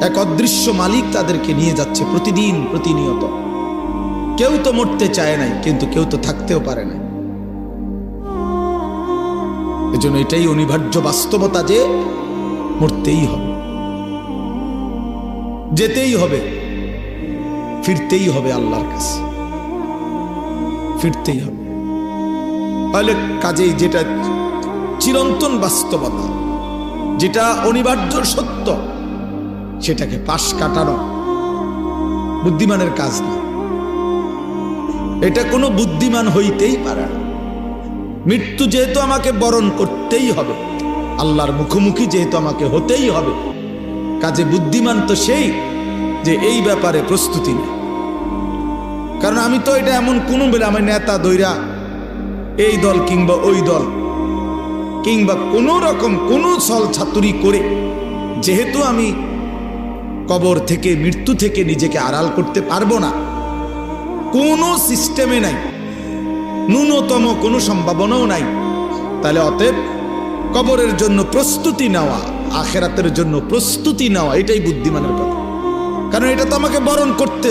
এক অদৃশ্য মালিক তাদেরকে নিয়ে যাচ্ছে প্রতিদিন প্রতিনিয়ত। কেউ তো মরতে চায় নাই, কিন্তু কেউ তো থাকতেও পারে না। এজন্য এটাই অনিবার্য বাস্তবতা যে মরতেই হবে, যেতেই হবে, ফিরতেই হবে আল্লাহর কাছে, ফিরতেই হবে। তাহলে কাজেই যেটা চিরন্তন বাস্তবতা, যেটা অনিবার্য সত্য, সেটাকে পাশ কাটানো বুদ্ধিমানের কাজ না। এটা কোনো বুদ্ধিমান হইতেই পারে না। মৃত্যু যেহেতু আমাকে বরণ করতেই হবে, আল্লাহর মুখোমুখি যেহেতু আমাকে হতেই হবে, কাজে বুদ্ধিমান তো সেই যে এই ব্যাপারে প্রস্তুতি নেই। কারণ আমি তো এটা এমন কোনো বেলা আমি নেতা দৈরা এই দল কিংবা ওই দল কিংবা কোনো রকম কোনো ছল ছাতুরি করে যেহেতু আমি কবর থেকে, মৃত্যু থেকে নিজেকে আড়াল করতে পারবো না, কোনো সিস্টেমে নাই, ন্যূনতম কোনো সম্ভাবনাও নাই, তাহলে অতএব কবরের জন্য প্রস্তুতি নেওয়া, আখিরাতের জন্য প্রস্তুতি নেওয়া, এটাই বুদ্ধিমানের কথা। কারণ এটা তো আমাকে বরণ করতে